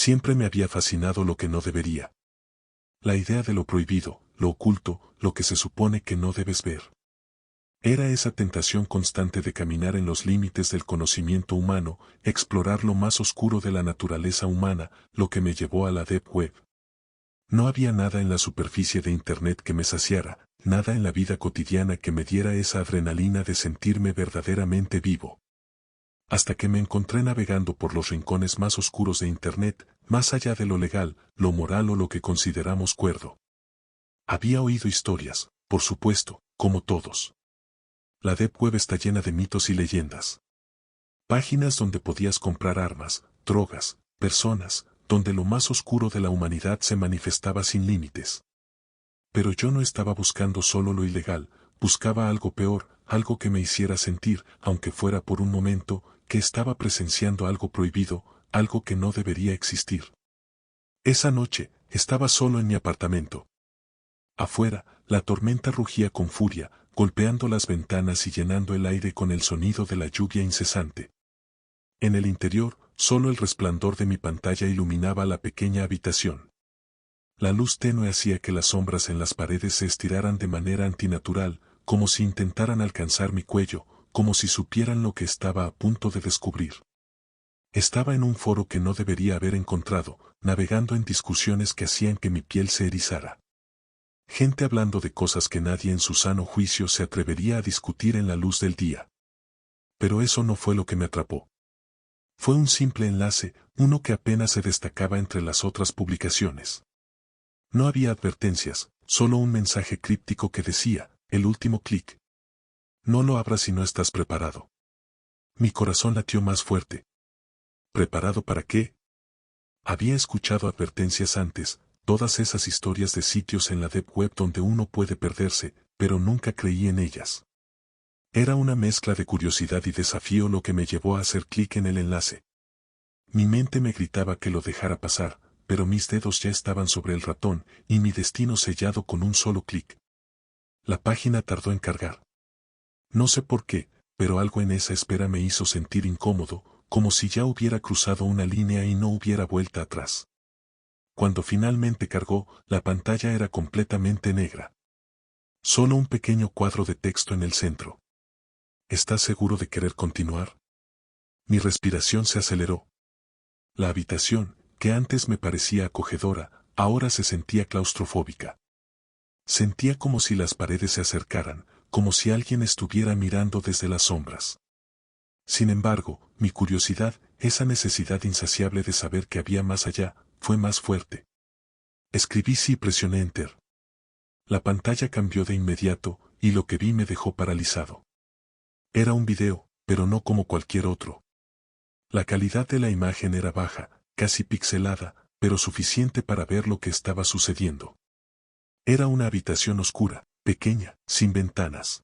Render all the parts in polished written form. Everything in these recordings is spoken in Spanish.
Siempre me había fascinado lo que no debería. La idea de lo prohibido, lo oculto, lo que se supone que no debes ver. Era esa tentación constante de caminar en los límites del conocimiento humano, explorar lo más oscuro de la naturaleza humana, lo que me llevó a la Deep Web. No había nada en la superficie de Internet que me saciara, nada en la vida cotidiana que me diera esa adrenalina de sentirme verdaderamente vivo. Hasta que me encontré navegando por los rincones más oscuros de Internet, más allá de lo legal, lo moral o lo que consideramos cuerdo. Había oído historias, por supuesto, como todos. La Deep Web está llena de mitos y leyendas. Páginas donde podías comprar armas, drogas, personas, donde lo más oscuro de la humanidad se manifestaba sin límites. Pero yo no estaba buscando solo lo ilegal, buscaba algo peor, algo que me hiciera sentir, aunque fuera por un momento, que estaba presenciando algo prohibido, algo que no debería existir. Esa noche, estaba solo en mi apartamento. Afuera, la tormenta rugía con furia, golpeando las ventanas y llenando el aire con el sonido de la lluvia incesante. En el interior, solo el resplandor de mi pantalla iluminaba la pequeña habitación. La luz tenue hacía que las sombras en las paredes se estiraran de manera antinatural, como si intentaran alcanzar mi cuello, como si supieran lo que estaba a punto de descubrir. Estaba en un foro que no debería haber encontrado, navegando en discusiones que hacían que mi piel se erizara. Gente hablando de cosas que nadie en su sano juicio se atrevería a discutir en la luz del día. Pero eso no fue lo que me atrapó. Fue un simple enlace, uno que apenas se destacaba entre las otras publicaciones. No había advertencias, solo un mensaje críptico que decía, el último clic. No lo abras si no estás preparado. Mi corazón latió más fuerte. ¿Preparado para qué? Había escuchado advertencias antes, todas esas historias de sitios en la Deep Web donde uno puede perderse, pero nunca creí en ellas. Era una mezcla de curiosidad y desafío lo que me llevó a hacer clic en el enlace. Mi mente me gritaba que lo dejara pasar, pero mis dedos ya estaban sobre el ratón, y mi destino sellado con un solo clic. La página tardó en cargar. No sé por qué, pero algo en esa espera me hizo sentir incómodo, como si ya hubiera cruzado una línea y no hubiera vuelta atrás. Cuando finalmente cargó, la pantalla era completamente negra. Solo un pequeño cuadro de texto en el centro. ¿Estás seguro de querer continuar? Mi respiración se aceleró. La habitación, que antes me parecía acogedora, ahora se sentía claustrofóbica. Sentía como si las paredes se acercaran, como si alguien estuviera mirando desde las sombras. Sin embargo, mi curiosidad, esa necesidad insaciable de saber qué había más allá, fue más fuerte. Escribí sí y presioné Enter. La pantalla cambió de inmediato, y lo que vi me dejó paralizado. Era un video, pero no como cualquier otro. La calidad de la imagen era baja, casi pixelada, pero suficiente para ver lo que estaba sucediendo. Era una habitación oscura, pequeña, sin ventanas.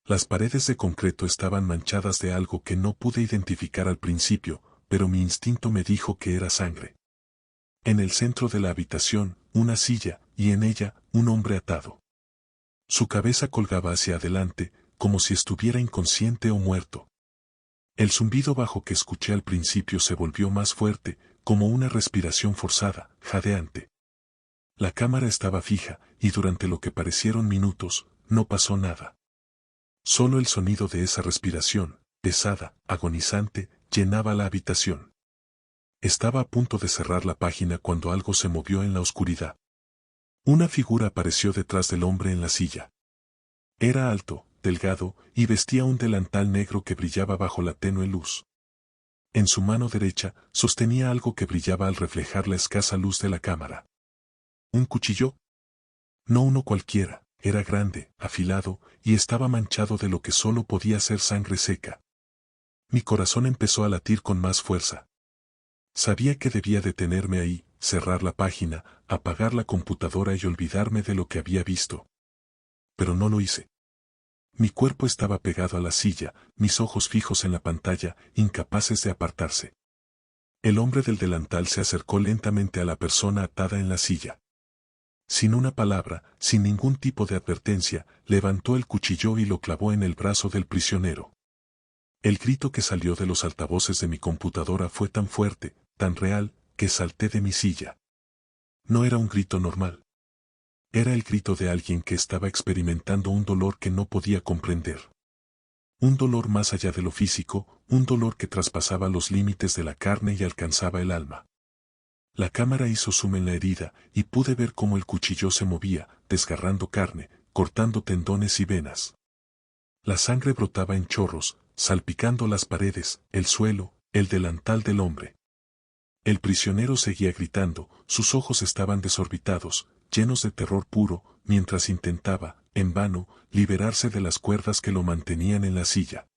Las paredes de concreto estaban manchadas de algo que no pude identificar al principio, pero mi instinto me dijo que era sangre. En el centro de la habitación, una silla, y en ella, un hombre atado. Su cabeza colgaba hacia adelante, como si estuviera inconsciente o muerto. El zumbido bajo que escuché al principio se volvió más fuerte, como una respiración forzada, jadeante. La cámara estaba fija, y durante lo que parecieron minutos, no pasó nada. Solo el sonido de esa respiración, pesada, agonizante, llenaba la habitación. Estaba a punto de cerrar la página cuando algo se movió en la oscuridad. Una figura apareció detrás del hombre en la silla. Era alto, delgado, y vestía un delantal negro que brillaba bajo la tenue luz. En su mano derecha, sostenía algo que brillaba al reflejar la escasa luz de la cámara. ¿Un cuchillo? No uno cualquiera, era grande, afilado, y estaba manchado de lo que solo podía ser sangre seca. Mi corazón empezó a latir con más fuerza. Sabía que debía detenerme ahí, cerrar la página, apagar la computadora y olvidarme de lo que había visto. Pero no lo hice. Mi cuerpo estaba pegado a la silla, mis ojos fijos en la pantalla, incapaces de apartarse. El hombre del delantal se acercó lentamente a la persona atada en la silla. Sin una palabra, sin ningún tipo de advertencia, levantó el cuchillo y lo clavó en el brazo del prisionero. El grito que salió de los altavoces de mi computadora fue tan fuerte, tan real, que salté de mi silla. No era un grito normal. Era el grito de alguien que estaba experimentando un dolor que no podía comprender. Un dolor más allá de lo físico, un dolor que traspasaba los límites de la carne y alcanzaba el alma. La cámara hizo zoom en la herida y pude ver cómo el cuchillo se movía, desgarrando carne, cortando tendones y venas. La sangre brotaba en chorros, salpicando las paredes, el suelo, el delantal del hombre. El prisionero seguía gritando, sus ojos estaban desorbitados, llenos de terror puro, mientras intentaba, en vano, liberarse de las cuerdas que lo mantenían en la silla.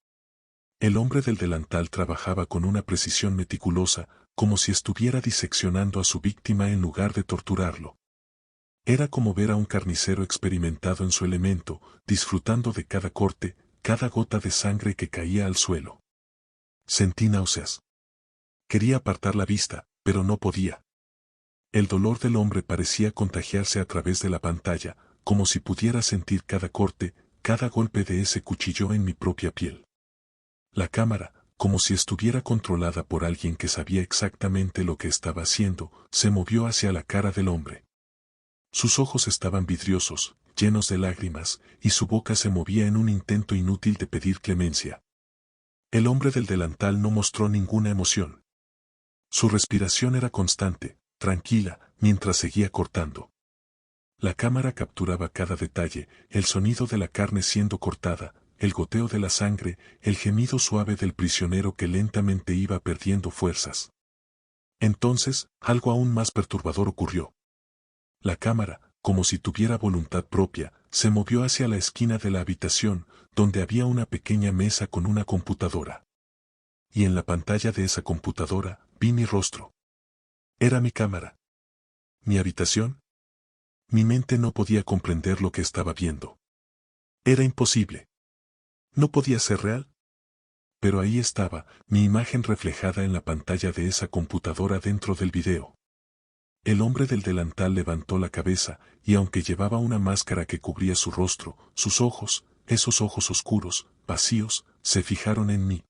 El hombre del delantal trabajaba con una precisión meticulosa, como si estuviera diseccionando a su víctima en lugar de torturarlo. Era como ver a un carnicero experimentado en su elemento, disfrutando de cada corte, cada gota de sangre que caía al suelo. Sentí náuseas. Quería apartar la vista, pero no podía. El dolor del hombre parecía contagiarse a través de la pantalla, como si pudiera sentir cada corte, cada golpe de ese cuchillo en mi propia piel. La cámara, como si estuviera controlada por alguien que sabía exactamente lo que estaba haciendo, se movió hacia la cara del hombre. Sus ojos estaban vidriosos, llenos de lágrimas, y su boca se movía en un intento inútil de pedir clemencia. El hombre del delantal no mostró ninguna emoción. Su respiración era constante, tranquila, mientras seguía cortando. La cámara capturaba cada detalle, el sonido de la carne siendo cortada, el goteo de la sangre, el gemido suave del prisionero que lentamente iba perdiendo fuerzas. Entonces, algo aún más perturbador ocurrió. La cámara, como si tuviera voluntad propia, se movió hacia la esquina de la habitación, donde había una pequeña mesa con una computadora. Y en la pantalla de esa computadora, vi mi rostro. Era mi cámara. ¿Mi habitación? Mi mente no podía comprender lo que estaba viendo. Era imposible. No podía ser real. Pero ahí estaba, mi imagen reflejada en la pantalla de esa computadora dentro del video. El hombre del delantal levantó la cabeza, y aunque llevaba una máscara que cubría su rostro, sus ojos, esos ojos oscuros, vacíos, se fijaron en mí.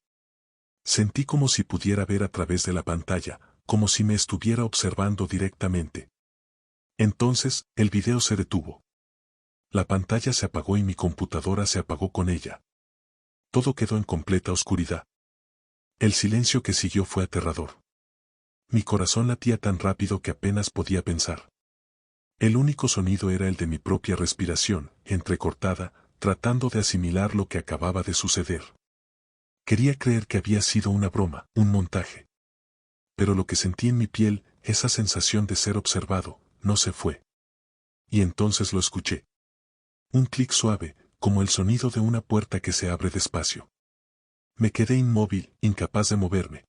Sentí como si pudiera ver a través de la pantalla, como si me estuviera observando directamente. Entonces, el video se detuvo. La pantalla se apagó y mi computadora se apagó con ella. Todo quedó en completa oscuridad. El silencio que siguió fue aterrador. Mi corazón latía tan rápido que apenas podía pensar. El único sonido era el de mi propia respiración, entrecortada, tratando de asimilar lo que acababa de suceder. Quería creer que había sido una broma, un montaje. Pero lo que sentí en mi piel, esa sensación de ser observado, no se fue. Y entonces lo escuché. Un clic suave, como el sonido de una puerta que se abre despacio. Me quedé inmóvil, incapaz de moverme.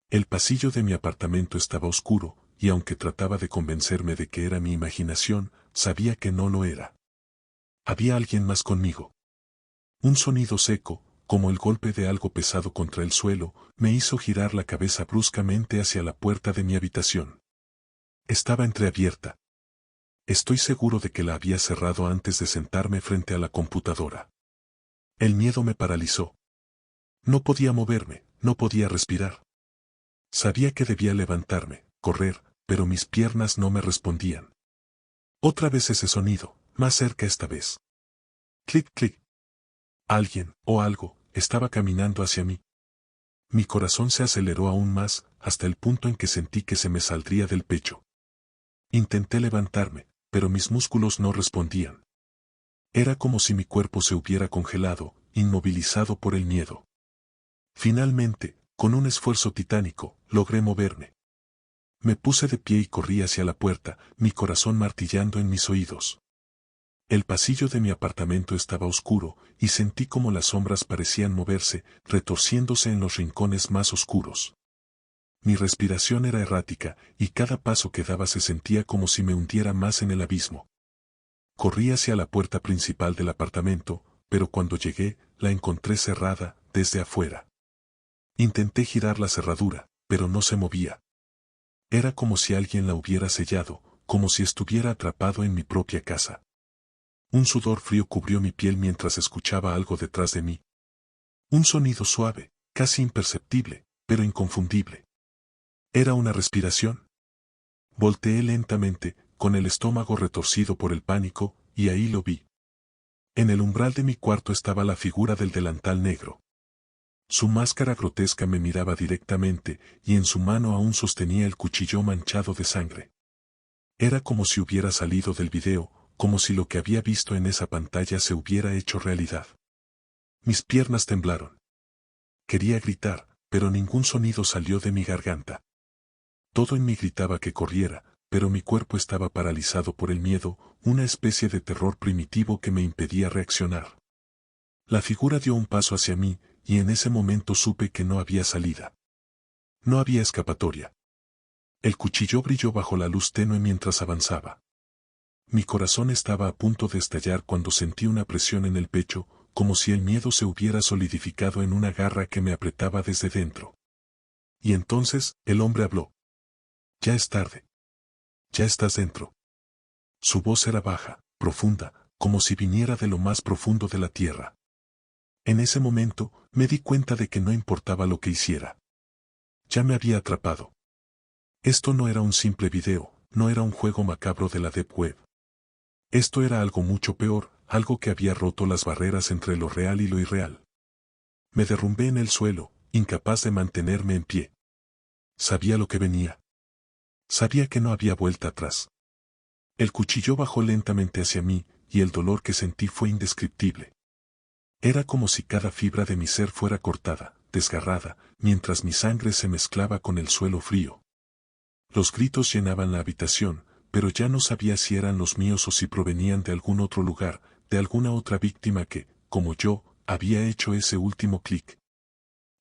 El pasillo de mi apartamento estaba oscuro, y aunque trataba de convencerme de que era mi imaginación, sabía que no lo era. Había alguien más conmigo. Un sonido seco, como el golpe de algo pesado contra el suelo, me hizo girar la cabeza bruscamente hacia la puerta de mi habitación. Estaba entreabierta. Estoy seguro de que la había cerrado antes de sentarme frente a la computadora. El miedo me paralizó. No podía moverme, no podía respirar. Sabía que debía levantarme, correr, pero mis piernas no me respondían. Otra vez ese sonido, más cerca esta vez. Clic, clic. Alguien, o algo, estaba caminando hacia mí. Mi corazón se aceleró aún más, hasta el punto en que sentí que se me saldría del pecho. Intenté levantarme, pero mis músculos no respondían. Era como si mi cuerpo se hubiera congelado, inmovilizado por el miedo. Finalmente, con un esfuerzo titánico, logré moverme. Me puse de pie y corrí hacia la puerta, mi corazón martillando en mis oídos. El pasillo de mi apartamento estaba oscuro, y sentí como las sombras parecían moverse, retorciéndose en los rincones más oscuros. Mi respiración era errática, y cada paso que daba se sentía como si me hundiera más en el abismo. Corrí hacia la puerta principal del apartamento, pero cuando llegué, la encontré cerrada, desde afuera. Intenté girar la cerradura, pero no se movía. Era como si alguien la hubiera sellado, como si estuviera atrapado en mi propia casa. Un sudor frío cubrió mi piel mientras escuchaba algo detrás de mí. Un sonido suave, casi imperceptible, pero inconfundible. Era una respiración. Volteé lentamente, con el estómago retorcido por el pánico, y ahí lo vi. En el umbral de mi cuarto estaba la figura del delantal negro. Su máscara grotesca me miraba directamente, y en su mano aún sostenía el cuchillo manchado de sangre. Era como si hubiera salido del video, como si lo que había visto en esa pantalla se hubiera hecho realidad. Mis piernas temblaron. Quería gritar, pero ningún sonido salió de mi garganta. Todo en mí gritaba que corriera, pero mi cuerpo estaba paralizado por el miedo, una especie de terror primitivo que me impedía reaccionar. La figura dio un paso hacia mí, y en ese momento supe que no había salida. No había escapatoria. El cuchillo brilló bajo la luz tenue mientras avanzaba. Mi corazón estaba a punto de estallar cuando sentí una presión en el pecho, como si el miedo se hubiera solidificado en una garra que me apretaba desde dentro. Y entonces, el hombre habló. Ya es tarde. Ya estás dentro. Su voz era baja, profunda, como si viniera de lo más profundo de la tierra. En ese momento, me di cuenta de que no importaba lo que hiciera. Ya me había atrapado. Esto no era un simple video, no era un juego macabro de la Deep Web. Esto era algo mucho peor, algo que había roto las barreras entre lo real y lo irreal. Me derrumbé en el suelo, incapaz de mantenerme en pie. Sabía lo que venía. Sabía que no había vuelta atrás. El cuchillo bajó lentamente hacia mí, y el dolor que sentí fue indescriptible. Era como si cada fibra de mi ser fuera cortada, desgarrada, mientras mi sangre se mezclaba con el suelo frío. Los gritos llenaban la habitación, pero ya no sabía si eran los míos o si provenían de algún otro lugar, de alguna otra víctima que, como yo, había hecho ese último clic.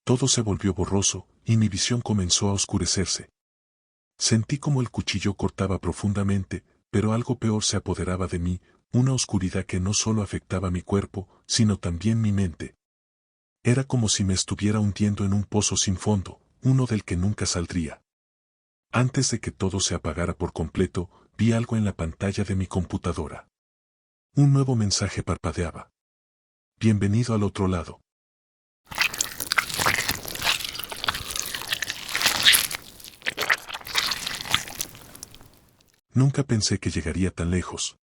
Todo se volvió borroso, y mi visión comenzó a oscurecerse. Sentí como el cuchillo cortaba profundamente, pero algo peor se apoderaba de mí, una oscuridad que no solo afectaba mi cuerpo, sino también mi mente. Era como si me estuviera hundiendo en un pozo sin fondo, uno del que nunca saldría. Antes de que todo se apagara por completo, vi algo en la pantalla de mi computadora. Un nuevo mensaje parpadeaba. Bienvenido al otro lado. Nunca pensé que llegaría tan lejos.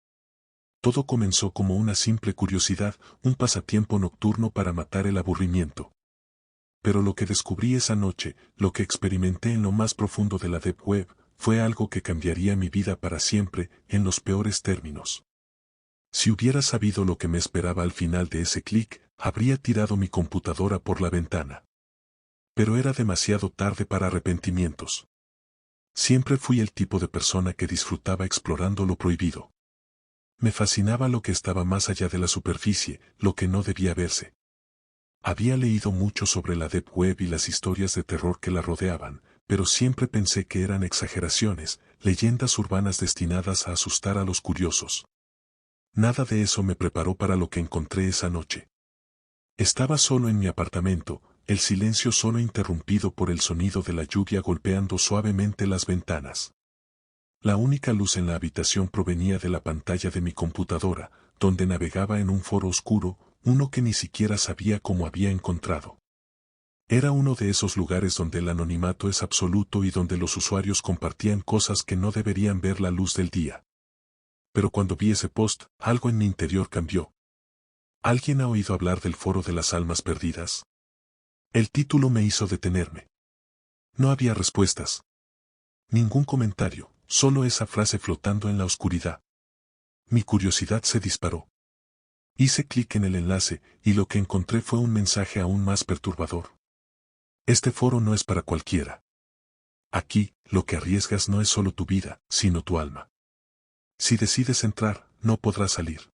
Todo comenzó como una simple curiosidad, un pasatiempo nocturno para matar el aburrimiento. Pero lo que descubrí esa noche, lo que experimenté en lo más profundo de la Deep Web, fue algo que cambiaría mi vida para siempre, en los peores términos. Si hubiera sabido lo que me esperaba al final de ese clic, habría tirado mi computadora por la ventana. Pero era demasiado tarde para arrepentimientos. Siempre fui el tipo de persona que disfrutaba explorando lo prohibido. Me fascinaba lo que estaba más allá de la superficie, lo que no debía verse. Había leído mucho sobre la Deep Web y las historias de terror que la rodeaban, pero siempre pensé que eran exageraciones, leyendas urbanas destinadas a asustar a los curiosos. Nada de eso me preparó para lo que encontré esa noche. Estaba solo en mi apartamento, el silencio solo interrumpido por el sonido de la lluvia golpeando suavemente las ventanas. La única luz en la habitación provenía de la pantalla de mi computadora, donde navegaba en un foro oscuro, uno que ni siquiera sabía cómo había encontrado. Era uno de esos lugares donde el anonimato es absoluto y donde los usuarios compartían cosas que no deberían ver la luz del día. Pero cuando vi ese post, algo en mi interior cambió. ¿Alguien ha oído hablar del Foro de las Almas Perdidas? El título me hizo detenerme. No había respuestas. Ningún comentario, solo esa frase flotando en la oscuridad. Mi curiosidad se disparó. Hice clic en el enlace, y lo que encontré fue un mensaje aún más perturbador. Este foro no es para cualquiera. Aquí, lo que arriesgas no es solo tu vida, sino tu alma. Si decides entrar, no podrás salir.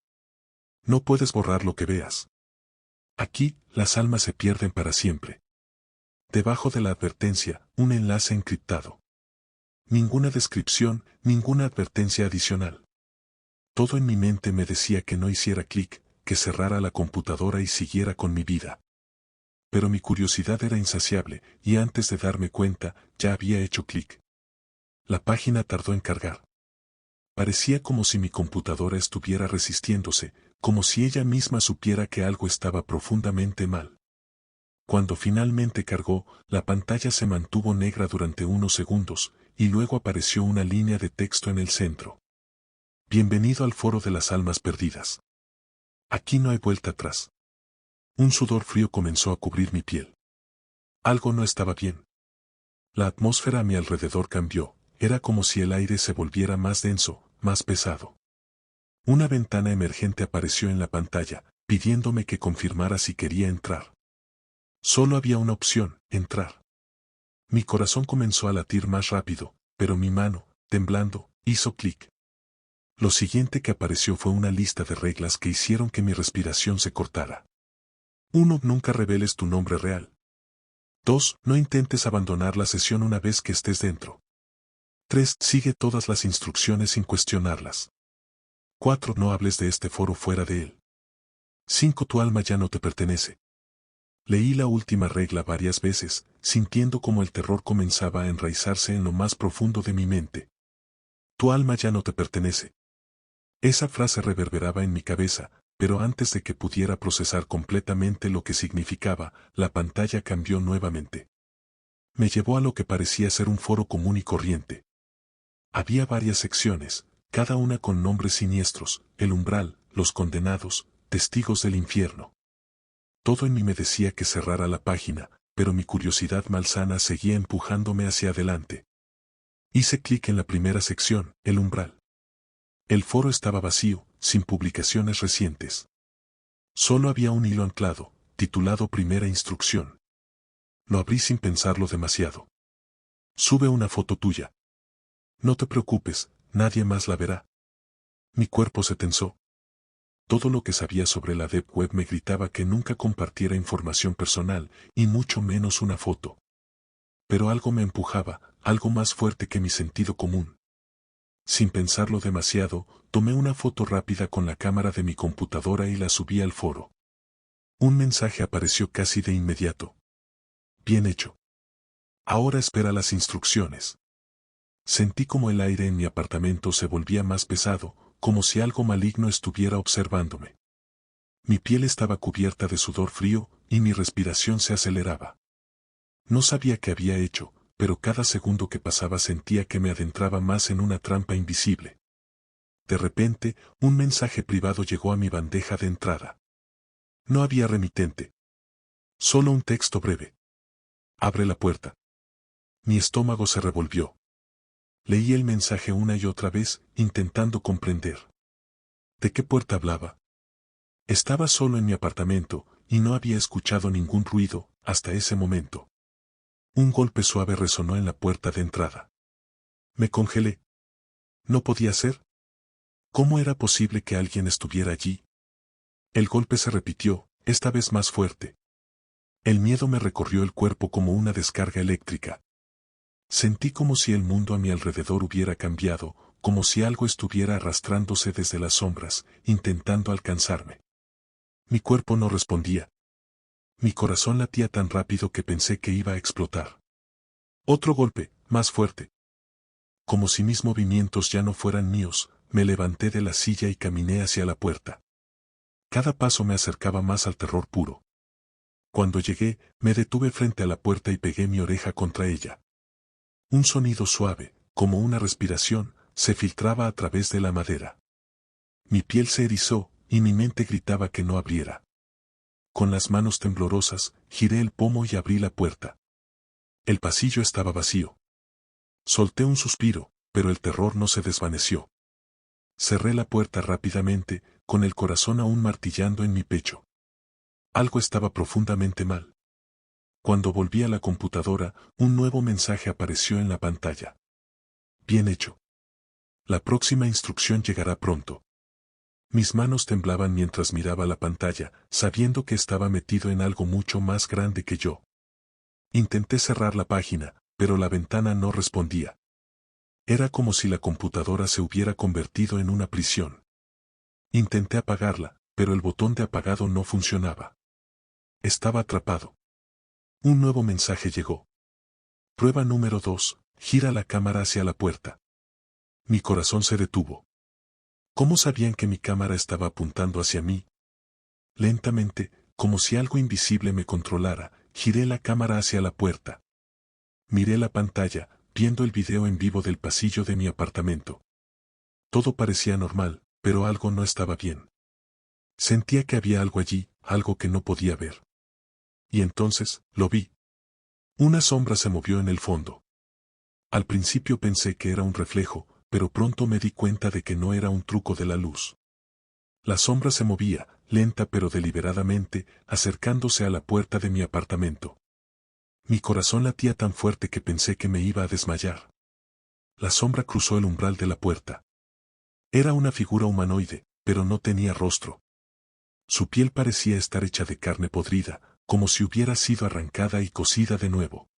No puedes borrar lo que veas. Aquí, las almas se pierden para siempre. Debajo de la advertencia, un enlace encriptado. Ninguna descripción, ninguna advertencia adicional. Todo en mi mente me decía que no hiciera clic, que cerrara la computadora y siguiera con mi vida. Pero mi curiosidad era insaciable, y antes de darme cuenta, ya había hecho clic. La página tardó en cargar. Parecía como si mi computadora estuviera resistiéndose, como si ella misma supiera que algo estaba profundamente mal. Cuando finalmente cargó, la pantalla se mantuvo negra durante unos segundos, y luego apareció una línea de texto en el centro. Bienvenido al Foro de las Almas Perdidas. Aquí no hay vuelta atrás. Un sudor frío comenzó a cubrir mi piel. Algo no estaba bien. La atmósfera a mi alrededor cambió, era como si el aire se volviera más denso, más pesado. Una ventana emergente apareció en la pantalla, pidiéndome que confirmara si quería entrar. Solo había una opción, entrar. Mi corazón comenzó a latir más rápido, pero mi mano, temblando, hizo clic. Lo siguiente que apareció fue una lista de reglas que hicieron que mi respiración se cortara. 1. Nunca reveles tu nombre real. 2. No intentes abandonar la sesión una vez que estés dentro. 3. Sigue todas las instrucciones sin cuestionarlas. 4. No hables de este foro fuera de él. 5. Tu alma ya no te pertenece. Leí la última regla varias veces, sintiendo como el terror comenzaba a enraizarse en lo más profundo de mi mente. Tu alma ya no te pertenece. Esa frase reverberaba en mi cabeza, pero antes de que pudiera procesar completamente lo que significaba, la pantalla cambió nuevamente. Me llevó a lo que parecía ser un foro común y corriente. Había varias secciones, cada una con nombres siniestros: el umbral, los condenados, testigos del infierno. Todo en mí me decía que cerrara la página, pero mi curiosidad malsana seguía empujándome hacia adelante. Hice clic en la primera sección, el umbral. El foro estaba vacío, sin publicaciones recientes. Solo había un hilo anclado, titulado Primera Instrucción. Lo abrí sin pensarlo demasiado. Sube una foto tuya. No te preocupes, nadie más la verá. Mi cuerpo se tensó. Todo lo que sabía sobre la Deep Web me gritaba que nunca compartiera información personal, y mucho menos una foto. Pero algo me empujaba, algo más fuerte que mi sentido común. Sin pensarlo demasiado, tomé una foto rápida con la cámara de mi computadora y la subí al foro. Un mensaje apareció casi de inmediato. Bien hecho. Ahora espera las instrucciones. Sentí como el aire en mi apartamento se volvía más pesado, como si algo maligno estuviera observándome. Mi piel estaba cubierta de sudor frío, y mi respiración se aceleraba. No sabía qué había hecho, pero cada segundo que pasaba sentía que me adentraba más en una trampa invisible. De repente, un mensaje privado llegó a mi bandeja de entrada. No había remitente. Solo un texto breve. Abre la puerta. Mi estómago se revolvió. Leí el mensaje una y otra vez, intentando comprender. ¿De qué puerta hablaba? Estaba solo en mi apartamento, y no había escuchado ningún ruido, hasta ese momento. Un golpe suave resonó en la puerta de entrada. Me congelé. ¿No podía ser? ¿Cómo era posible que alguien estuviera allí? El golpe se repitió, esta vez más fuerte. El miedo me recorrió el cuerpo como una descarga eléctrica. Sentí como si el mundo a mi alrededor hubiera cambiado, como si algo estuviera arrastrándose desde las sombras, intentando alcanzarme. Mi cuerpo no respondía. Mi corazón latía tan rápido que pensé que iba a explotar. Otro golpe, más fuerte. Como si mis movimientos ya no fueran míos, me levanté de la silla y caminé hacia la puerta. Cada paso me acercaba más al terror puro. Cuando llegué, me detuve frente a la puerta y pegué mi oreja contra ella. Un sonido suave, como una respiración, se filtraba a través de la madera. Mi piel se erizó, y mi mente gritaba que no abriera. Con las manos temblorosas, giré el pomo y abrí la puerta. El pasillo estaba vacío. Solté un suspiro, pero el terror no se desvaneció. Cerré la puerta rápidamente, con el corazón aún martillando en mi pecho. Algo estaba profundamente mal. Cuando volví a la computadora, un nuevo mensaje apareció en la pantalla. Bien hecho. La próxima instrucción llegará pronto. Mis manos temblaban mientras miraba la pantalla, sabiendo que estaba metido en algo mucho más grande que yo. Intenté cerrar la página, pero la ventana no respondía. Era como si la computadora se hubiera convertido en una prisión. Intenté apagarla, pero el botón de apagado no funcionaba. Estaba atrapado. Un nuevo mensaje llegó. Prueba número 2, gira la cámara hacia la puerta. Mi corazón se detuvo. ¿Cómo sabían que mi cámara estaba apuntando hacia mí? Lentamente, como si algo invisible me controlara, giré la cámara hacia la puerta. Miré la pantalla, viendo el video en vivo del pasillo de mi apartamento. Todo parecía normal, pero algo no estaba bien. Sentía que había algo allí, algo que no podía ver. Y entonces, lo vi. Una sombra se movió en el fondo. Al principio pensé que era un reflejo, pero pronto me di cuenta de que no era un truco de la luz. La sombra se movía, lenta pero deliberadamente, acercándose a la puerta de mi apartamento. Mi corazón latía tan fuerte que pensé que me iba a desmayar. La sombra cruzó el umbral de la puerta. Era una figura humanoide, pero no tenía rostro. Su piel parecía estar hecha de carne podrida, como si hubiera sido arrancada y cocida de nuevo.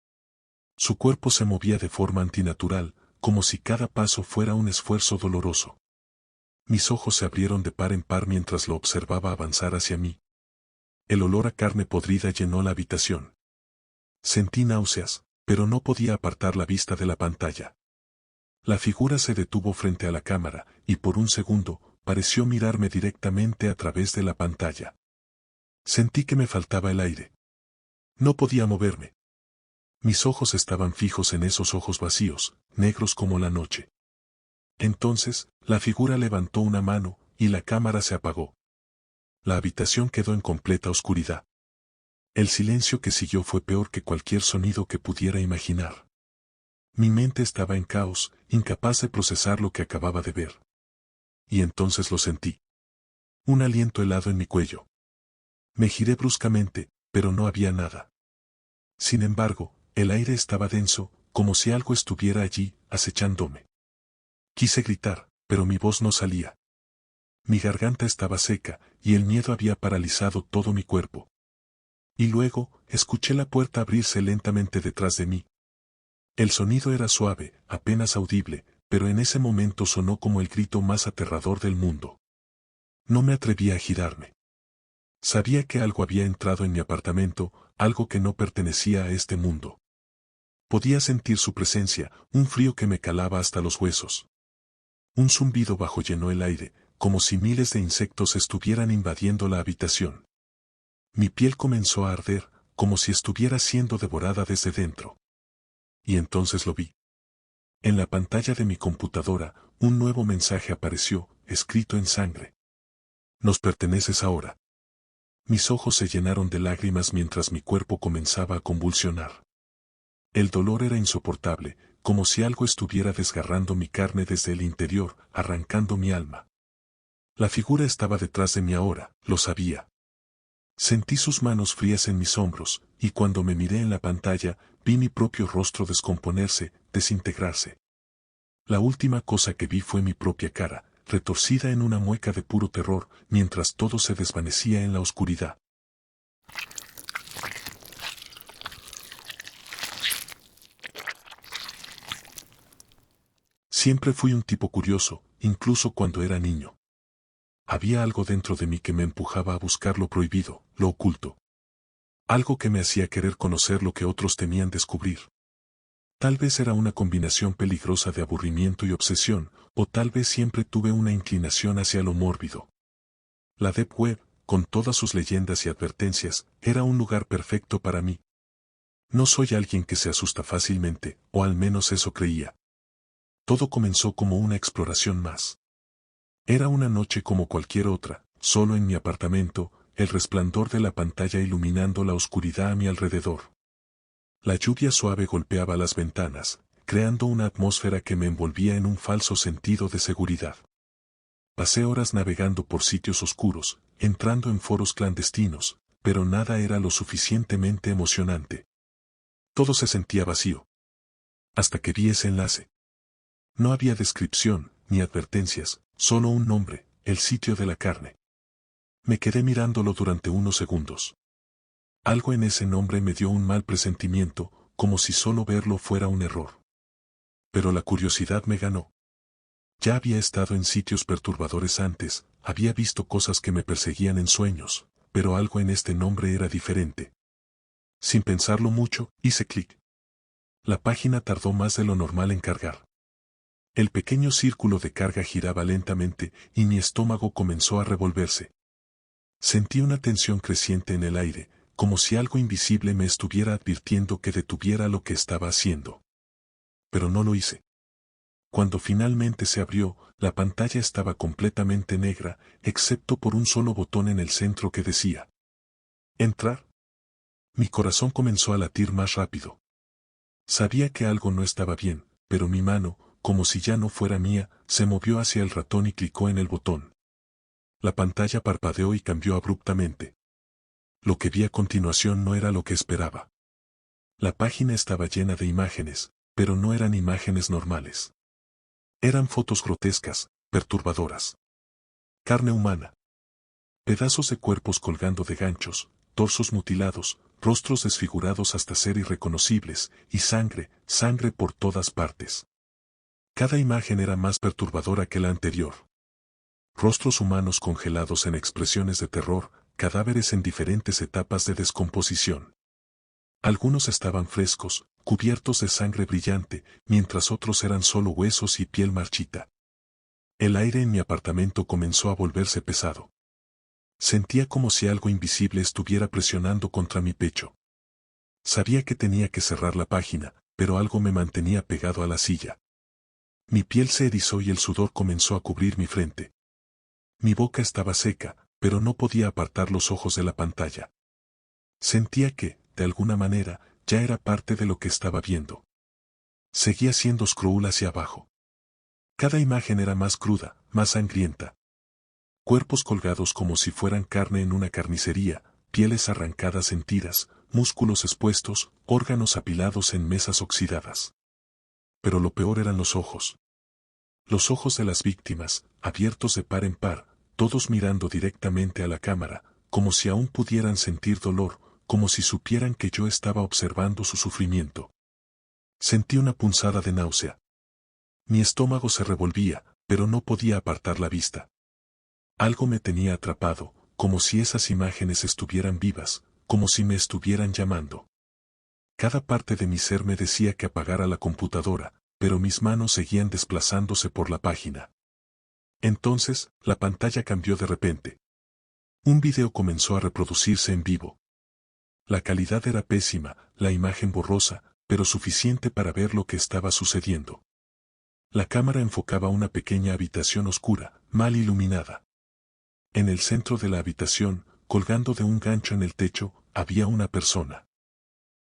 Su cuerpo se movía de forma antinatural, como si cada paso fuera un esfuerzo doloroso. Mis ojos se abrieron de par en par mientras lo observaba avanzar hacia mí. El olor a carne podrida llenó la habitación. Sentí náuseas, pero no podía apartar la vista de la pantalla. La figura se detuvo frente a la cámara, y por un segundo, pareció mirarme directamente a través de la pantalla. Sentí que me faltaba el aire. No podía moverme. Mis ojos estaban fijos en esos ojos vacíos, negros como la noche. Entonces, la figura levantó una mano, y la cámara se apagó. La habitación quedó en completa oscuridad. El silencio que siguió fue peor que cualquier sonido que pudiera imaginar. Mi mente estaba en caos, incapaz de procesar lo que acababa de ver. Y entonces lo sentí. Un aliento helado en mi cuello. Me giré bruscamente, pero no había nada. Sin embargo, el aire estaba denso, como si algo estuviera allí, acechándome. Quise gritar, pero mi voz no salía. Mi garganta estaba seca, y el miedo había paralizado todo mi cuerpo. Y luego, escuché la puerta abrirse lentamente detrás de mí. El sonido era suave, apenas audible, pero en ese momento sonó como el grito más aterrador del mundo. No me atrevía a girarme. Sabía que algo había entrado en mi apartamento, algo que no pertenecía a este mundo. Podía sentir su presencia, un frío que me calaba hasta los huesos. Un zumbido bajo llenó el aire, como si miles de insectos estuvieran invadiendo la habitación. Mi piel comenzó a arder, como si estuviera siendo devorada desde dentro. Y entonces lo vi. En la pantalla de mi computadora, un nuevo mensaje apareció, escrito en sangre. Nos perteneces ahora. Mis ojos se llenaron de lágrimas mientras mi cuerpo comenzaba a convulsionar. El dolor era insoportable, como si algo estuviera desgarrando mi carne desde el interior, arrancando mi alma. La figura estaba detrás de mí ahora, lo sabía. Sentí sus manos frías en mis hombros, y cuando me miré en la pantalla, vi mi propio rostro descomponerse, desintegrarse. La última cosa que vi fue mi propia cara, retorcida en una mueca de puro terror, mientras todo se desvanecía en la oscuridad. Siempre fui un tipo curioso, incluso cuando era niño. Había algo dentro de mí que me empujaba a buscar lo prohibido, lo oculto. Algo que me hacía querer conocer lo que otros temían descubrir. Tal vez era una combinación peligrosa de aburrimiento y obsesión, o tal vez siempre tuve una inclinación hacia lo mórbido. La Deep Web, con todas sus leyendas y advertencias, era un lugar perfecto para mí. No soy alguien que se asusta fácilmente, o al menos eso creía. Todo comenzó como una exploración más. Era una noche como cualquier otra, solo en mi apartamento, el resplandor de la pantalla iluminando la oscuridad a mi alrededor. La lluvia suave golpeaba las ventanas, creando una atmósfera que me envolvía en un falso sentido de seguridad. Pasé horas navegando por sitios oscuros, entrando en foros clandestinos, pero nada era lo suficientemente emocionante. Todo se sentía vacío. Hasta que vi ese enlace. No había descripción, ni advertencias, solo un nombre, el sitio de la carne. Me quedé mirándolo durante unos segundos. Algo en ese nombre me dio un mal presentimiento, como si solo verlo fuera un error. Pero la curiosidad me ganó. Ya había estado en sitios perturbadores antes, había visto cosas que me perseguían en sueños, pero algo en este nombre era diferente. Sin pensarlo mucho, hice clic. La página tardó más de lo normal en cargar. El pequeño círculo de carga giraba lentamente y mi estómago comenzó a revolverse. Sentí una tensión creciente en el aire, como si algo invisible me estuviera advirtiendo que detuviera lo que estaba haciendo. Pero no lo hice. Cuando finalmente se abrió, la pantalla estaba completamente negra, excepto por un solo botón en el centro que decía «Entrar». Mi corazón comenzó a latir más rápido. Sabía que algo no estaba bien, pero mi mano, como si ya no fuera mía, se movió hacia el ratón y clicó en el botón. La pantalla parpadeó y cambió abruptamente. Lo que vi a continuación no era lo que esperaba. La página estaba llena de imágenes, pero no eran imágenes normales. Eran fotos grotescas, perturbadoras. Carne humana. Pedazos de cuerpos colgando de ganchos, torsos mutilados, rostros desfigurados hasta ser irreconocibles, y sangre, sangre por todas partes. Cada imagen era más perturbadora que la anterior. Rostros humanos congelados en expresiones de terror, cadáveres en diferentes etapas de descomposición. Algunos estaban frescos, cubiertos de sangre brillante, mientras otros eran solo huesos y piel marchita. El aire en mi apartamento comenzó a volverse pesado. Sentía como si algo invisible estuviera presionando contra mi pecho. Sabía que tenía que cerrar la página, pero algo me mantenía pegado a la silla. Mi piel se erizó y el sudor comenzó a cubrir mi frente. Mi boca estaba seca, pero no podía apartar los ojos de la pantalla. Sentía que, de alguna manera, ya era parte de lo que estaba viendo. Seguía siendo scroll hacia abajo. Cada imagen era más cruda, más sangrienta. Cuerpos colgados como si fueran carne en una carnicería, pieles arrancadas en tiras, músculos expuestos, órganos apilados en mesas oxidadas. Pero lo peor eran los ojos. Los ojos de las víctimas, abiertos de par en par, todos mirando directamente a la cámara, como si aún pudieran sentir dolor, como si supieran que yo estaba observando su sufrimiento. Sentí una punzada de náusea. Mi estómago se revolvía, pero no podía apartar la vista. Algo me tenía atrapado, como si esas imágenes estuvieran vivas, como si me estuvieran llamando. Cada parte de mi ser me decía que apagara la computadora, pero mis manos seguían desplazándose por la página. Entonces, la pantalla cambió de repente. Un video comenzó a reproducirse en vivo. La calidad era pésima, la imagen borrosa, pero suficiente para ver lo que estaba sucediendo. La cámara enfocaba una pequeña habitación oscura, mal iluminada. En el centro de la habitación, colgando de un gancho en el techo, había una persona.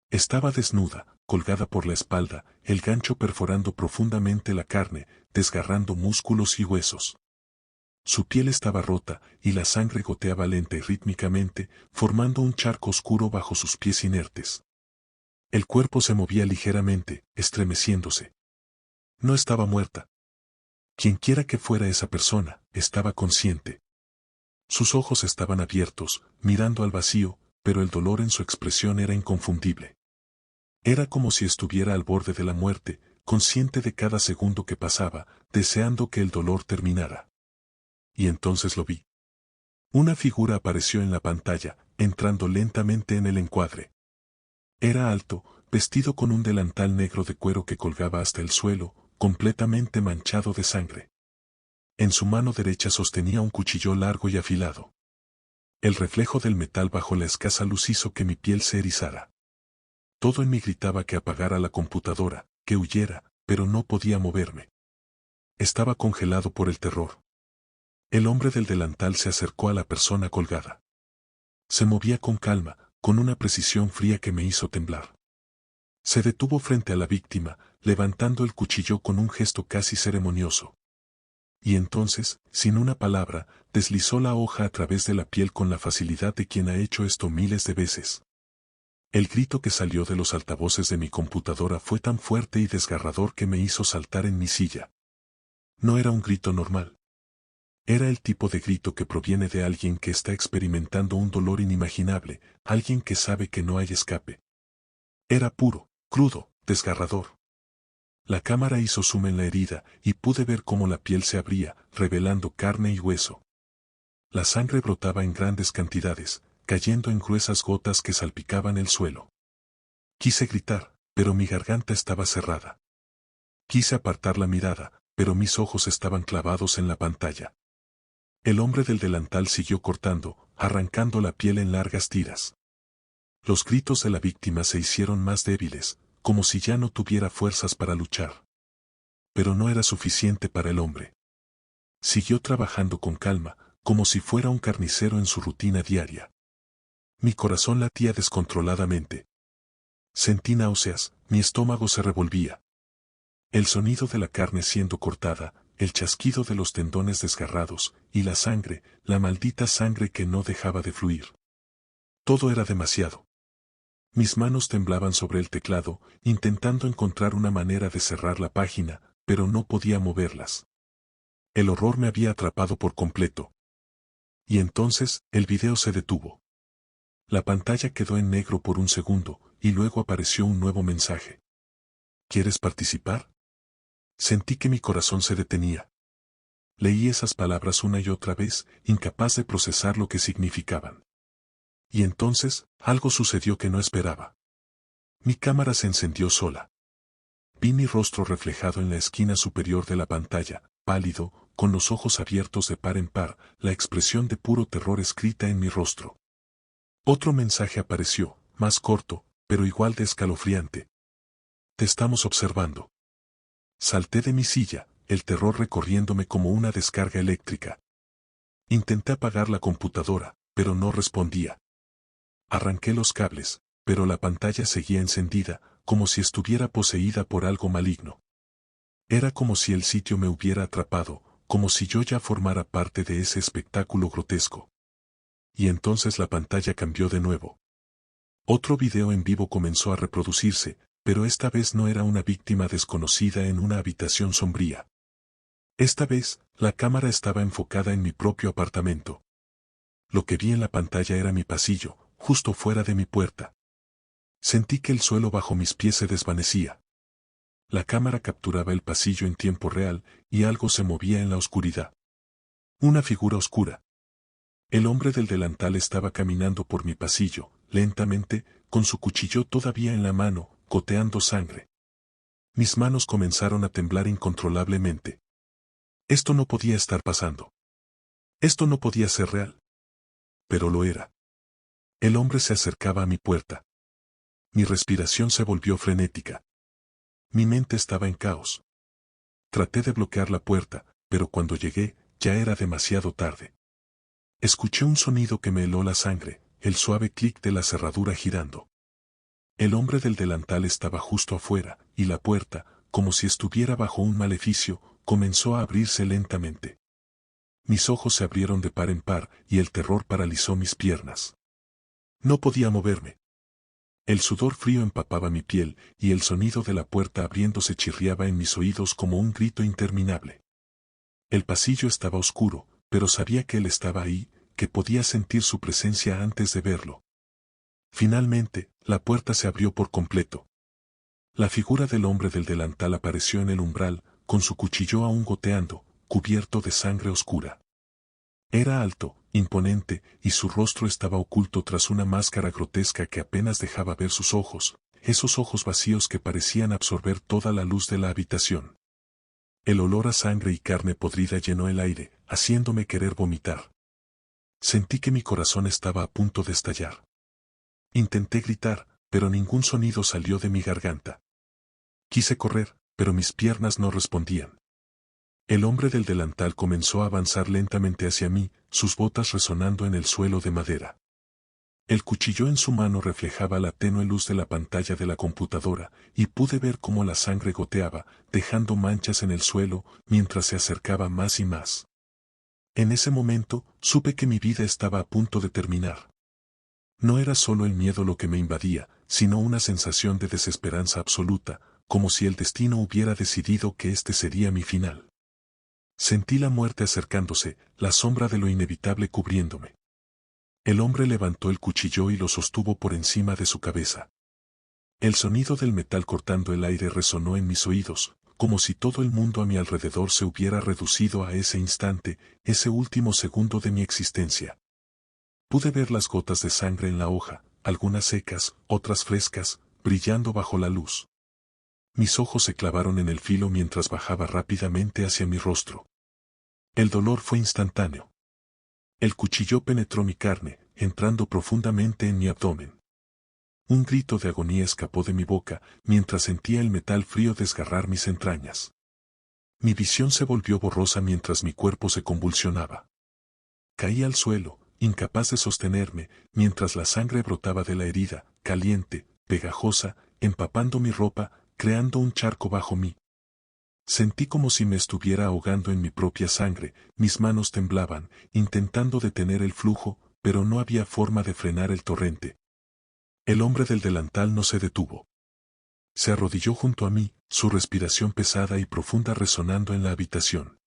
Estaba desnuda, colgada por la espalda, el gancho perforando profundamente la carne, desgarrando músculos y huesos. Su piel estaba rota, y la sangre goteaba lenta y rítmicamente, formando un charco oscuro bajo sus pies inertes. El cuerpo se movía ligeramente, estremeciéndose. No estaba muerta. Quienquiera que fuera esa persona, estaba consciente. Sus ojos estaban abiertos, mirando al vacío, pero el dolor en su expresión era inconfundible. Era como si estuviera al borde de la muerte, consciente de cada segundo que pasaba, deseando que el dolor terminara. Y entonces lo vi. Una figura apareció en la pantalla, entrando lentamente en el encuadre. Era alto, vestido con un delantal negro de cuero que colgaba hasta el suelo, completamente manchado de sangre. En su mano derecha sostenía un cuchillo largo y afilado. El reflejo del metal bajo la escasa luz hizo que mi piel se erizara. Todo en mí gritaba que apagara la computadora, que huyera, pero no podía moverme. Estaba congelado por el terror. El hombre del delantal se acercó a la persona colgada. Se movía con calma, con una precisión fría que me hizo temblar. Se detuvo frente a la víctima, levantando el cuchillo con un gesto casi ceremonioso. Y entonces, sin una palabra, deslizó la hoja a través de la piel con la facilidad de quien ha hecho esto miles de veces. El grito que salió de los altavoces de mi computadora fue tan fuerte y desgarrador que me hizo saltar en mi silla. No era un grito normal. Era el tipo de grito que proviene de alguien que está experimentando un dolor inimaginable, alguien que sabe que no hay escape. Era puro, crudo, desgarrador. La cámara hizo zoom en la herida y pude ver cómo la piel se abría, revelando carne y hueso. La sangre brotaba en grandes cantidades, cayendo en gruesas gotas que salpicaban el suelo. Quise gritar, pero mi garganta estaba cerrada. Quise apartar la mirada, pero mis ojos estaban clavados en la pantalla. El hombre del delantal siguió cortando, arrancando la piel en largas tiras. Los gritos de la víctima se hicieron más débiles, como si ya no tuviera fuerzas para luchar. Pero no era suficiente para el hombre. Siguió trabajando con calma, como si fuera un carnicero en su rutina diaria. Mi corazón latía descontroladamente. Sentí náuseas, mi estómago se revolvía. El sonido de la carne siendo cortada, el chasquido de los tendones desgarrados, y la sangre, la maldita sangre que no dejaba de fluir. Todo era demasiado. Mis manos temblaban sobre el teclado, intentando encontrar una manera de cerrar la página, pero no podía moverlas. El horror me había atrapado por completo. Y entonces, el video se detuvo. La pantalla quedó en negro por un segundo, y luego apareció un nuevo mensaje. ¿Quieres participar? Sentí que mi corazón se detenía. Leí esas palabras una y otra vez, incapaz de procesar lo que significaban. Y entonces, algo sucedió que no esperaba. Mi cámara se encendió sola. Vi mi rostro reflejado en la esquina superior de la pantalla, pálido, con los ojos abiertos de par en par, la expresión de puro terror escrita en mi rostro. Otro mensaje apareció, más corto, pero igual de escalofriante. Te estamos observando. Salté de mi silla, el terror recorriéndome como una descarga eléctrica. Intenté apagar la computadora, pero no respondía. Arranqué los cables, pero la pantalla seguía encendida, como si estuviera poseída por algo maligno. Era como si el sitio me hubiera atrapado, como si yo ya formara parte de ese espectáculo grotesco. Y entonces la pantalla cambió de nuevo. Otro video en vivo comenzó a reproducirse, pero esta vez no era una víctima desconocida en una habitación sombría. Esta vez, la cámara estaba enfocada en mi propio apartamento. Lo que vi en la pantalla era mi pasillo, justo fuera de mi puerta. Sentí que el suelo bajo mis pies se desvanecía. La cámara capturaba el pasillo en tiempo real, y algo se movía en la oscuridad. Una figura oscura. El hombre del delantal estaba caminando por mi pasillo, lentamente, con su cuchillo todavía en la mano, goteando sangre. Mis manos comenzaron a temblar incontrolablemente. Esto no podía estar pasando. Esto no podía ser real. Pero lo era. El hombre se acercaba a mi puerta. Mi respiración se volvió frenética. Mi mente estaba en caos. Traté de bloquear la puerta, pero cuando llegué, ya era demasiado tarde. Escuché un sonido que me heló la sangre, el suave clic de la cerradura girando. El hombre del delantal estaba justo afuera, y la puerta, como si estuviera bajo un maleficio, comenzó a abrirse lentamente. Mis ojos se abrieron de par en par, y el terror paralizó mis piernas. No podía moverme. El sudor frío empapaba mi piel, y el sonido de la puerta abriéndose chirriaba en mis oídos como un grito interminable. El pasillo estaba oscuro, pero sabía que él estaba ahí, que podía sentir su presencia antes de verlo. Finalmente, la puerta se abrió por completo. La figura del hombre del delantal apareció en el umbral, con su cuchillo aún goteando, cubierto de sangre oscura. Era alto, imponente, y su rostro estaba oculto tras una máscara grotesca que apenas dejaba ver sus ojos, esos ojos vacíos que parecían absorber toda la luz de la habitación. El olor a sangre y carne podrida llenó el aire, haciéndome querer vomitar. Sentí que mi corazón estaba a punto de estallar. Intenté gritar, pero ningún sonido salió de mi garganta. Quise correr, pero mis piernas no respondían. El hombre del delantal comenzó a avanzar lentamente hacia mí, sus botas resonando en el suelo de madera. El cuchillo en su mano reflejaba la tenue luz de la pantalla de la computadora, y pude ver cómo la sangre goteaba, dejando manchas en el suelo, mientras se acercaba más y más. En ese momento, supe que mi vida estaba a punto de terminar. No era solo el miedo lo que me invadía, sino una sensación de desesperanza absoluta, como si el destino hubiera decidido que este sería mi final. Sentí la muerte acercándose, la sombra de lo inevitable cubriéndome. El hombre levantó el cuchillo y lo sostuvo por encima de su cabeza. El sonido del metal cortando el aire resonó en mis oídos, como si todo el mundo a mi alrededor se hubiera reducido a ese instante, ese último segundo de mi existencia. Pude ver las gotas de sangre en la hoja, algunas secas, otras frescas, brillando bajo la luz. Mis ojos se clavaron en el filo mientras bajaba rápidamente hacia mi rostro. El dolor fue instantáneo. El cuchillo penetró mi carne, entrando profundamente en mi abdomen. Un grito de agonía escapó de mi boca, mientras sentía el metal frío desgarrar mis entrañas. Mi visión se volvió borrosa mientras mi cuerpo se convulsionaba. Caí al suelo, incapaz de sostenerme, mientras la sangre brotaba de la herida, caliente, pegajosa, empapando mi ropa, creando un charco bajo mí. Sentí como si me estuviera ahogando en mi propia sangre, mis manos temblaban, intentando detener el flujo, pero no había forma de frenar el torrente. El hombre del delantal no se detuvo. Se arrodilló junto a mí, su respiración pesada y profunda resonando en la habitación.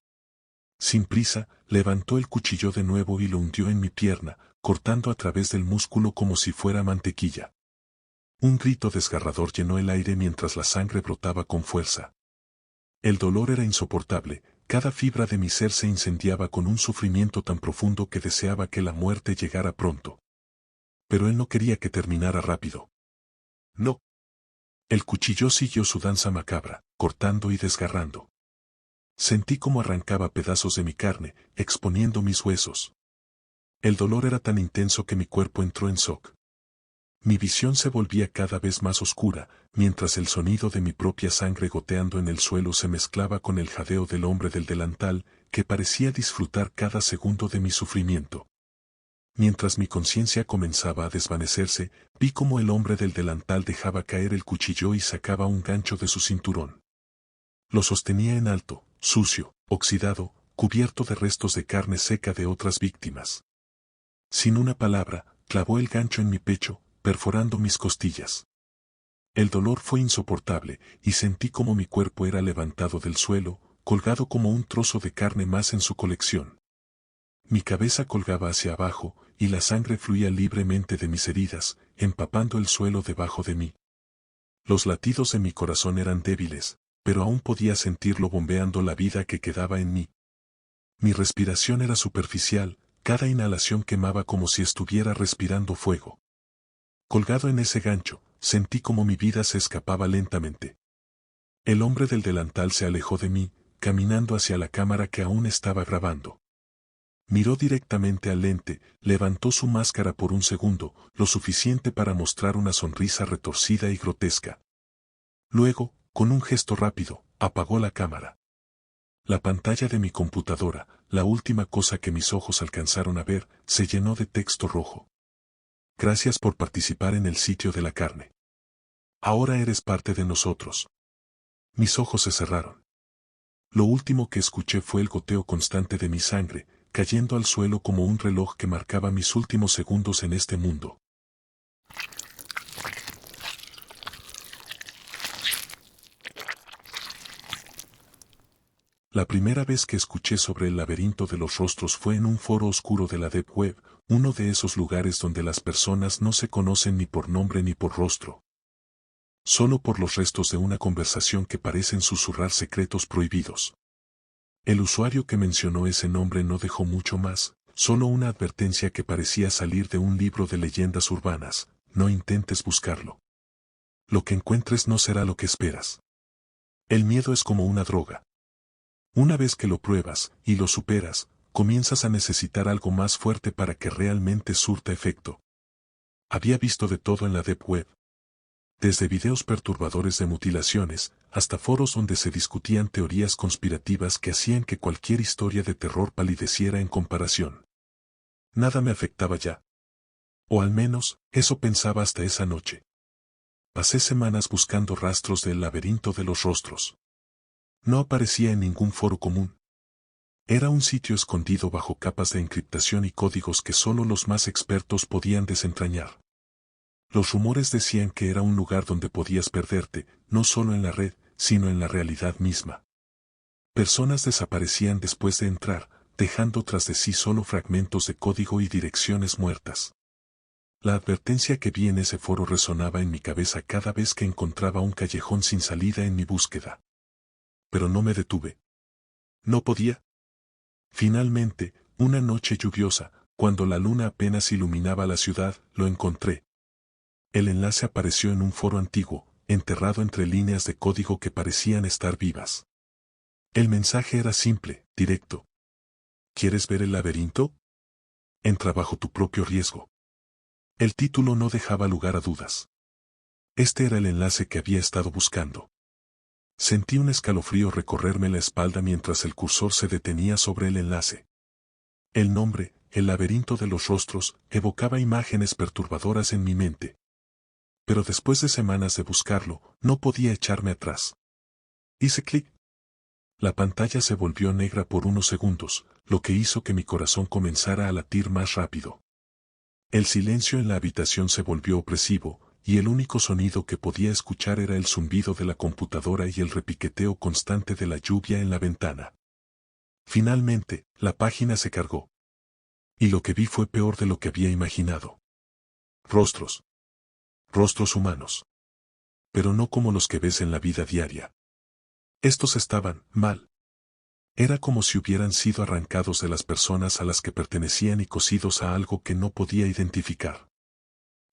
Sin prisa, levantó el cuchillo de nuevo y lo hundió en mi pierna, cortando a través del músculo como si fuera mantequilla. Un grito desgarrador llenó el aire mientras la sangre brotaba con fuerza. El dolor era insoportable, cada fibra de mi ser se incendiaba con un sufrimiento tan profundo que deseaba que la muerte llegara pronto. Pero él no quería que terminara rápido. No. El cuchillo siguió su danza macabra, cortando y desgarrando. Sentí como arrancaba pedazos de mi carne, exponiendo mis huesos. El dolor era tan intenso que mi cuerpo entró en shock. Mi visión se volvía cada vez más oscura, mientras el sonido de mi propia sangre goteando en el suelo se mezclaba con el jadeo del hombre del delantal, que parecía disfrutar cada segundo de mi sufrimiento. Mientras mi conciencia comenzaba a desvanecerse, vi cómo el hombre del delantal dejaba caer el cuchillo y sacaba un gancho de su cinturón. Lo sostenía en alto, sucio, oxidado, cubierto de restos de carne seca de otras víctimas. Sin una palabra, clavó el gancho en mi pecho, perforando mis costillas. El dolor fue insoportable, y sentí como mi cuerpo era levantado del suelo, colgado como un trozo de carne más en su colección. Mi cabeza colgaba hacia abajo, y la sangre fluía libremente de mis heridas, empapando el suelo debajo de mí. Los latidos de mi corazón eran débiles, pero aún podía sentirlo bombeando la vida que quedaba en mí. Mi respiración era superficial, cada inhalación quemaba como si estuviera respirando fuego. Colgado en ese gancho, sentí como mi vida se escapaba lentamente. El hombre del delantal se alejó de mí, caminando hacia la cámara que aún estaba grabando. Miró directamente al lente, levantó su máscara por un segundo, lo suficiente para mostrar una sonrisa retorcida y grotesca. Luego, con un gesto rápido, apagó la cámara. La pantalla de mi computadora, la última cosa que mis ojos alcanzaron a ver, se llenó de texto rojo. Gracias por participar en el sitio de la carne. Ahora eres parte de nosotros. Mis ojos se cerraron. Lo último que escuché fue el goteo constante de mi sangre, cayendo al suelo como un reloj que marcaba mis últimos segundos en este mundo. La primera vez que escuché sobre el laberinto de los rostros fue en un foro oscuro de la Deep Web, uno de esos lugares donde las personas no se conocen ni por nombre ni por rostro. Solo por los restos de una conversación que parecen susurrar secretos prohibidos. El usuario que mencionó ese nombre no dejó mucho más, solo una advertencia que parecía salir de un libro de leyendas urbanas: no intentes buscarlo. Lo que encuentres no será lo que esperas. El miedo es como una droga. Una vez que lo pruebas, y lo superas, comienzas a necesitar algo más fuerte para que realmente surta efecto. Había visto de todo en la Deep Web. Desde videos perturbadores de mutilaciones, hasta foros donde se discutían teorías conspirativas que hacían que cualquier historia de terror palideciera en comparación. Nada me afectaba ya. O al menos, eso pensaba hasta esa noche. Pasé semanas buscando rastros del laberinto de los rostros. No aparecía en ningún foro común. Era un sitio escondido bajo capas de encriptación y códigos que solo los más expertos podían desentrañar. Los rumores decían que era un lugar donde podías perderte, no solo en la red, sino en la realidad misma. Personas desaparecían después de entrar, dejando tras de sí solo fragmentos de código y direcciones muertas. La advertencia que vi en ese foro resonaba en mi cabeza cada vez que encontraba un callejón sin salida en mi búsqueda. Pero no me detuve. No podía. Finalmente, una noche lluviosa, cuando la luna apenas iluminaba la ciudad, lo encontré. El enlace apareció en un foro antiguo, enterrado entre líneas de código que parecían estar vivas. El mensaje era simple, directo. ¿Quieres ver el laberinto? Entra bajo tu propio riesgo. El título no dejaba lugar a dudas. Este era el enlace que había estado buscando. Sentí un escalofrío recorrerme la espalda mientras el cursor se detenía sobre el enlace. El nombre, el laberinto de los rostros, evocaba imágenes perturbadoras en mi mente. Pero después de semanas de buscarlo, no podía echarme atrás. Hice clic. La pantalla se volvió negra por unos segundos, lo que hizo que mi corazón comenzara a latir más rápido. El silencio en la habitación se volvió opresivo, y el único sonido que podía escuchar era el zumbido de la computadora y el repiqueteo constante de la lluvia en la ventana. Finalmente, la página se cargó. Y lo que vi fue peor de lo que había imaginado. Rostros. Rostros humanos. Pero no como los que ves en la vida diaria. Estos estaban mal. Era como si hubieran sido arrancados de las personas a las que pertenecían y cosidos a algo que no podía identificar.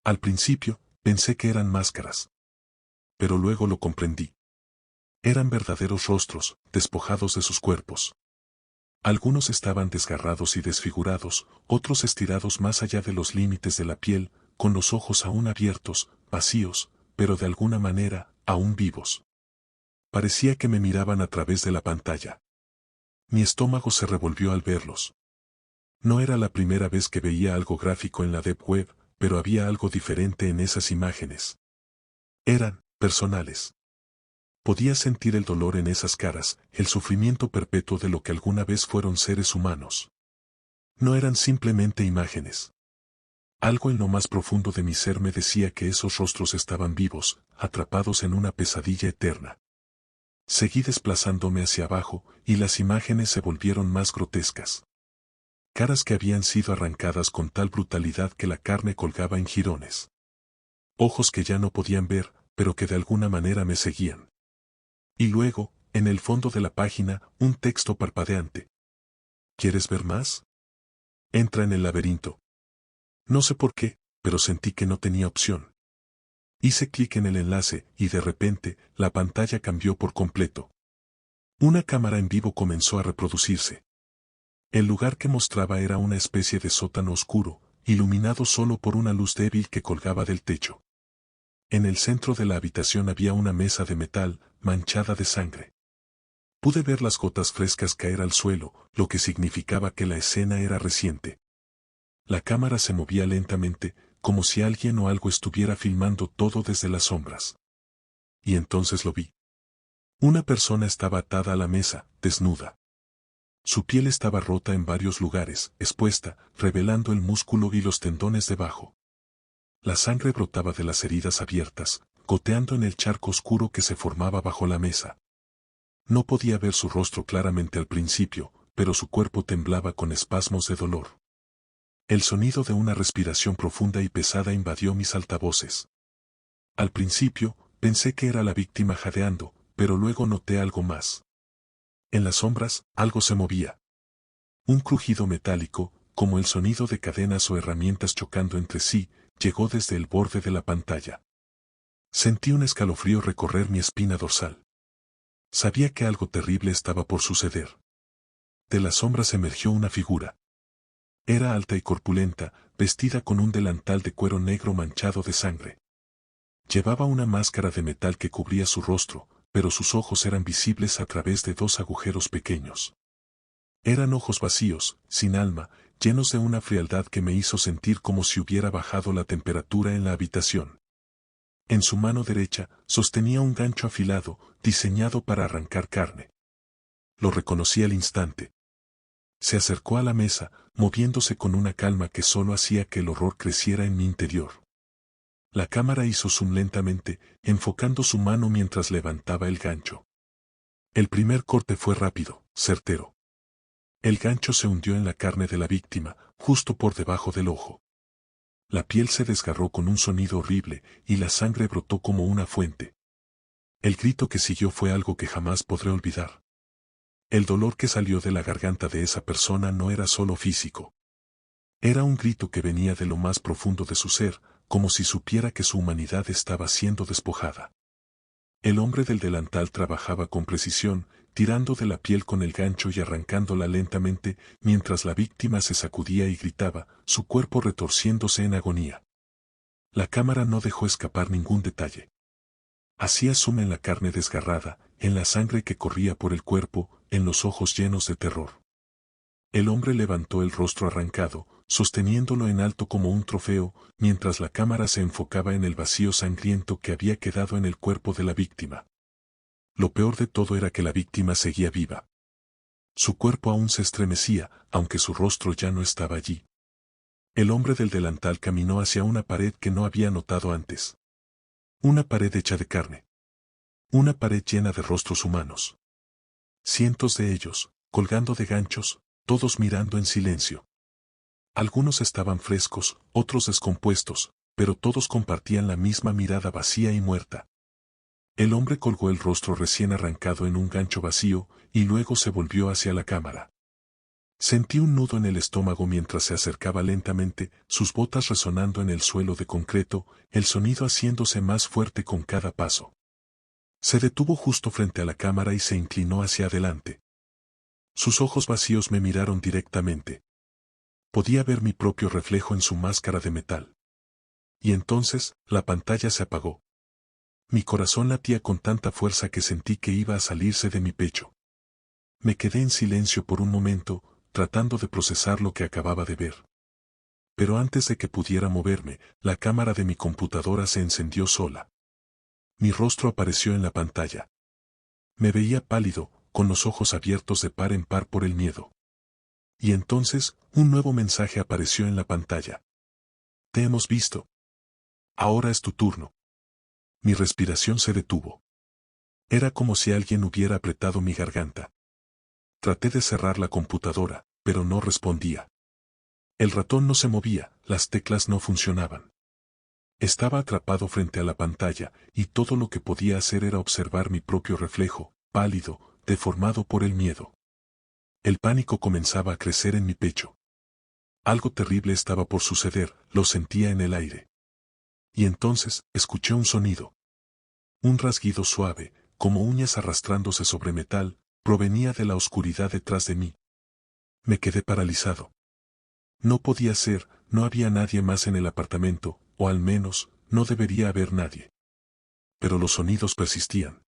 Al principio, pensé que eran máscaras. Pero luego lo comprendí. Eran verdaderos rostros, despojados de sus cuerpos. Algunos estaban desgarrados y desfigurados, otros estirados más allá de los límites de la piel, con los ojos aún abiertos, vacíos, pero de alguna manera, aún vivos. Parecía que me miraban a través de la pantalla. Mi estómago se revolvió al verlos. No era la primera vez que veía algo gráfico en la Deep Web, pero había algo diferente en esas imágenes. Eran personales. Podía sentir el dolor en esas caras, el sufrimiento perpetuo de lo que alguna vez fueron seres humanos. No eran simplemente imágenes. Algo en lo más profundo de mi ser me decía que esos rostros estaban vivos, atrapados en una pesadilla eterna. Seguí desplazándome hacia abajo, y las imágenes se volvieron más grotescas. Caras que habían sido arrancadas con tal brutalidad que la carne colgaba en jirones. Ojos que ya no podían ver, pero que de alguna manera me seguían. Y luego, en el fondo de la página, un texto parpadeante. ¿Quieres ver más? Entra en el laberinto. No sé por qué, pero sentí que no tenía opción. Hice clic en el enlace, y de repente, la pantalla cambió por completo. Una cámara en vivo comenzó a reproducirse. El lugar que mostraba era una especie de sótano oscuro, iluminado solo por una luz débil que colgaba del techo. En el centro de la habitación había una mesa de metal, manchada de sangre. Pude ver las gotas frescas caer al suelo, lo que significaba que la escena era reciente. La cámara se movía lentamente, como si alguien o algo estuviera filmando todo desde las sombras. Y entonces lo vi. Una persona estaba atada a la mesa, desnuda. Su piel estaba rota en varios lugares, expuesta, revelando el músculo y los tendones debajo. La sangre brotaba de las heridas abiertas, goteando en el charco oscuro que se formaba bajo la mesa. No podía ver su rostro claramente al principio, pero su cuerpo temblaba con espasmos de dolor. El sonido de una respiración profunda y pesada invadió mis altavoces. Al principio, pensé que era la víctima jadeando, pero luego noté algo más. En las sombras, algo se movía. Un crujido metálico, como el sonido de cadenas o herramientas chocando entre sí, llegó desde el borde de la pantalla. Sentí un escalofrío recorrer mi espina dorsal. Sabía que algo terrible estaba por suceder. De las sombras emergió una figura. Era alta y corpulenta, vestida con un delantal de cuero negro manchado de sangre. Llevaba una máscara de metal que cubría su rostro, pero sus ojos eran visibles a través de dos agujeros pequeños. Eran ojos vacíos, sin alma, llenos de una frialdad que me hizo sentir como si hubiera bajado la temperatura en la habitación. En su mano derecha, sostenía un gancho afilado, diseñado para arrancar carne. Lo reconocí al instante. Se acercó a la mesa, moviéndose con una calma que solo hacía que el horror creciera en mi interior. La cámara hizo zoom lentamente, enfocando su mano mientras levantaba el gancho. El primer corte fue rápido, certero. El gancho se hundió en la carne de la víctima, justo por debajo del ojo. La piel se desgarró con un sonido horrible, y la sangre brotó como una fuente. El grito que siguió fue algo que jamás podré olvidar. El dolor que salió de la garganta de esa persona no era solo físico. Era un grito que venía de lo más profundo de su ser, como si supiera que su humanidad estaba siendo despojada. El hombre del delantal trabajaba con precisión, tirando de la piel con el gancho y arrancándola lentamente, mientras la víctima se sacudía y gritaba, su cuerpo retorciéndose en agonía. La cámara no dejó escapar ningún detalle. Hacía zoom en la carne desgarrada, en la sangre que corría por el cuerpo, en los ojos llenos de terror. El hombre levantó el rostro arrancado, sosteniéndolo en alto como un trofeo, mientras la cámara se enfocaba en el vacío sangriento que había quedado en el cuerpo de la víctima. Lo peor de todo era que la víctima seguía viva. Su cuerpo aún se estremecía, aunque su rostro ya no estaba allí. El hombre del delantal caminó hacia una pared que no había notado antes. Una pared hecha de carne. Una pared llena de rostros humanos. Cientos de ellos, colgando de ganchos, todos mirando en silencio. Algunos estaban frescos, otros descompuestos, pero todos compartían la misma mirada vacía y muerta. El hombre colgó el rostro recién arrancado en un gancho vacío, y luego se volvió hacia la cámara. Sentí un nudo en el estómago mientras se acercaba lentamente, sus botas resonando en el suelo de concreto, el sonido haciéndose más fuerte con cada paso. Se detuvo justo frente a la cámara y se inclinó hacia adelante. Sus ojos vacíos me miraron directamente. Podía ver mi propio reflejo en su máscara de metal. Y entonces, la pantalla se apagó. Mi corazón latía con tanta fuerza que sentí que iba a salirse de mi pecho. Me quedé en silencio por un momento, tratando de procesar lo que acababa de ver. Pero antes de que pudiera moverme, la cámara de mi computadora se encendió sola. Mi rostro apareció en la pantalla. Me veía pálido, con los ojos abiertos de par en par por el miedo. Y entonces, un nuevo mensaje apareció en la pantalla. Te hemos visto. Ahora es tu turno. Mi respiración se detuvo. Era como si alguien hubiera apretado mi garganta. Traté de cerrar la computadora, pero no respondía. El ratón no se movía, las teclas no funcionaban. Estaba atrapado frente a la pantalla, y todo lo que podía hacer era observar mi propio reflejo, pálido, deformado por el miedo. El pánico comenzaba a crecer en mi pecho. Algo terrible estaba por suceder, lo sentía en el aire. Y entonces, escuché un sonido. Un rasguido suave, como uñas arrastrándose sobre metal, provenía de la oscuridad detrás de mí. Me quedé paralizado. No podía ser, no había nadie más en el apartamento, o al menos, no debería haber nadie. Pero los sonidos persistían.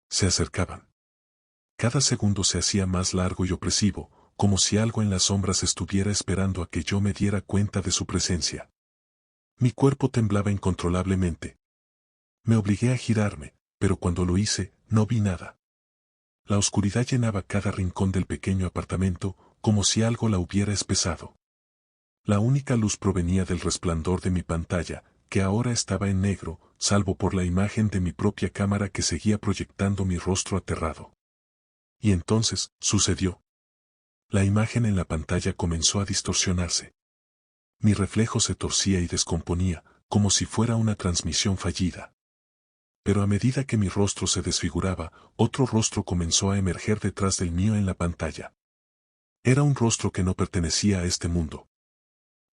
Se acercaban. Cada segundo se hacía más largo y opresivo, como si algo en las sombras estuviera esperando a que yo me diera cuenta de su presencia. Mi cuerpo temblaba incontrolablemente. Me obligué a girarme, pero cuando lo hice, no vi nada. La oscuridad llenaba cada rincón del pequeño apartamento, como si algo la hubiera espesado. La única luz provenía del resplandor de mi pantalla, que ahora estaba en negro, salvo por la imagen de mi propia cámara que seguía proyectando mi rostro aterrado. Y entonces, sucedió. La imagen en la pantalla comenzó a distorsionarse. Mi reflejo se torcía y descomponía, como si fuera una transmisión fallida. Pero a medida que mi rostro se desfiguraba, otro rostro comenzó a emerger detrás del mío en la pantalla. Era un rostro que no pertenecía a este mundo.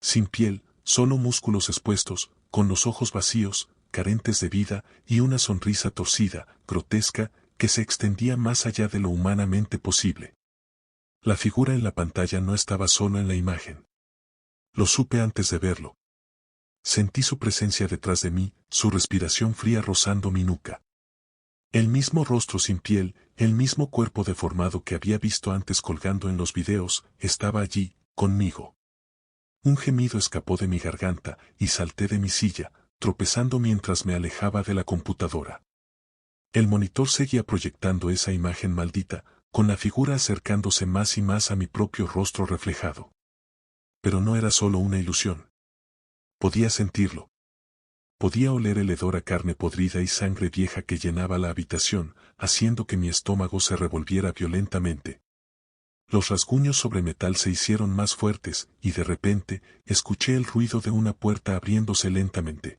Sin piel, solo músculos expuestos, con los ojos vacíos, carentes de vida, y una sonrisa torcida, grotesca, que se extendía más allá de lo humanamente posible. La figura en la pantalla no estaba solo en la imagen. Lo supe antes de verlo. Sentí su presencia detrás de mí, su respiración fría rozando mi nuca. El mismo rostro sin piel, el mismo cuerpo deformado que había visto antes colgando en los videos, estaba allí, conmigo. Un gemido escapó de mi garganta, y salté de mi silla, tropezando mientras me alejaba de la computadora. El monitor seguía proyectando esa imagen maldita, con la figura acercándose más y más a mi propio rostro reflejado. Pero no era solo una ilusión. Podía sentirlo. Podía oler el hedor a carne podrida y sangre vieja que llenaba la habitación, haciendo que mi estómago se revolviera violentamente. Los rasguños sobre metal se hicieron más fuertes, y de repente, escuché el ruido de una puerta abriéndose lentamente.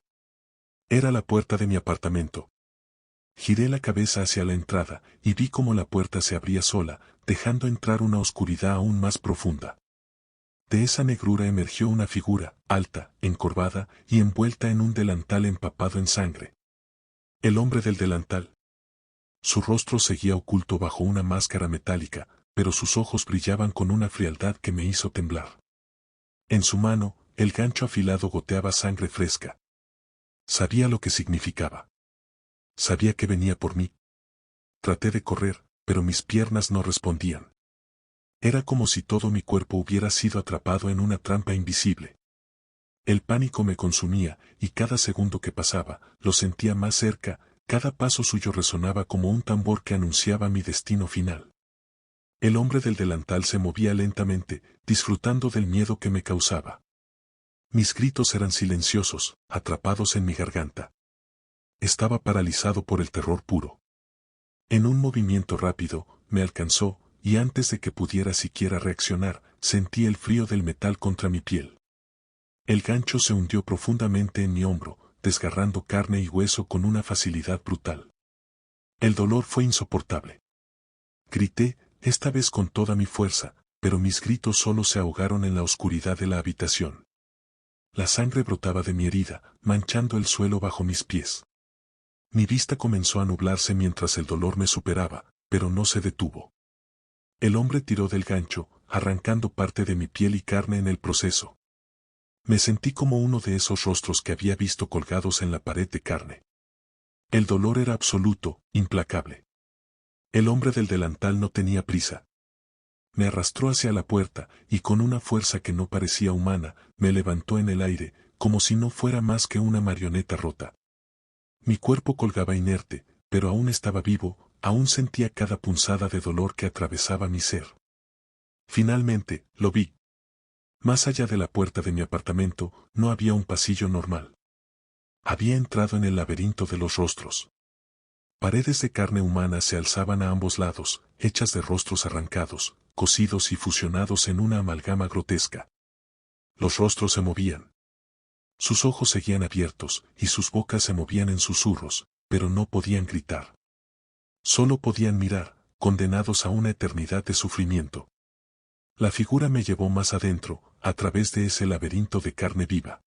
Era la puerta de mi apartamento. Giré la cabeza hacia la entrada, y vi cómo la puerta se abría sola, dejando entrar una oscuridad aún más profunda. De esa negrura emergió una figura, alta, encorvada, y envuelta en un delantal empapado en sangre. El hombre del delantal. Su rostro seguía oculto bajo una máscara metálica, pero sus ojos brillaban con una frialdad que me hizo temblar. En su mano, el gancho afilado goteaba sangre fresca. Sabía lo que significaba. Sabía que venía por mí. Traté de correr, pero mis piernas no respondían. Era como si todo mi cuerpo hubiera sido atrapado en una trampa invisible. El pánico me consumía, y cada segundo que pasaba, lo sentía más cerca, cada paso suyo resonaba como un tambor que anunciaba mi destino final. El hombre del delantal se movía lentamente, disfrutando del miedo que me causaba. Mis gritos eran silenciosos, atrapados en mi garganta. Estaba paralizado por el terror puro. En un movimiento rápido, me alcanzó, y antes de que pudiera siquiera reaccionar, sentí el frío del metal contra mi piel. El gancho se hundió profundamente en mi hombro, desgarrando carne y hueso con una facilidad brutal. El dolor fue insoportable. Grité, esta vez con toda mi fuerza, pero mis gritos solo se ahogaron en la oscuridad de la habitación. La sangre brotaba de mi herida, manchando el suelo bajo mis pies. Mi vista comenzó a nublarse mientras el dolor me superaba, pero no se detuvo. El hombre tiró del gancho, arrancando parte de mi piel y carne en el proceso. Me sentí como uno de esos rostros que había visto colgados en la pared de carne. El dolor era absoluto, implacable. El hombre del delantal no tenía prisa. Me arrastró hacia la puerta, y con una fuerza que no parecía humana, me levantó en el aire, como si no fuera más que una marioneta rota. Mi cuerpo colgaba inerte, pero aún estaba vivo, aún sentía cada punzada de dolor que atravesaba mi ser. Finalmente, lo vi. Más allá de la puerta de mi apartamento, no había un pasillo normal. Había entrado en el laberinto de los rostros. Paredes de carne humana se alzaban a ambos lados, hechas de rostros arrancados, cosidos y fusionados en una amalgama grotesca. Los rostros se movían. Sus ojos seguían abiertos, y sus bocas se movían en susurros, pero no podían gritar. Solo podían mirar, condenados a una eternidad de sufrimiento. La figura me llevó más adentro, a través de ese laberinto de carne viva.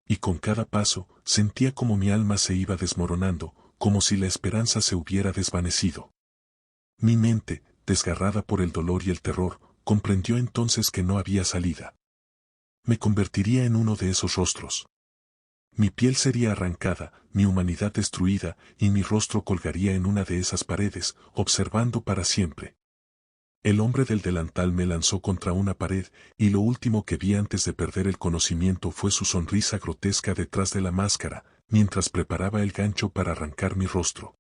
Y con cada paso, sentía como mi alma se iba desmoronando, como si la esperanza se hubiera desvanecido. Mi mente, desgarrada por el dolor y el terror, comprendió entonces que no había salida. Me convertiría en uno de esos rostros. Mi piel sería arrancada, mi humanidad destruida, y mi rostro colgaría en una de esas paredes, observando para siempre. El hombre del delantal me lanzó contra una pared, y lo último que vi antes de perder el conocimiento fue su sonrisa grotesca detrás de la máscara, mientras preparaba el gancho para arrancar mi rostro.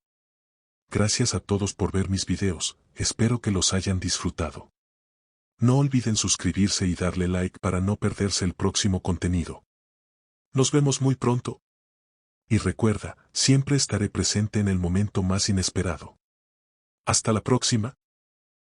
Gracias a todos por ver mis videos, espero que los hayan disfrutado. No olviden suscribirse y darle like para no perderse el próximo contenido. Nos vemos muy pronto. Y recuerda, siempre estaré presente en el momento más inesperado. Hasta la próxima.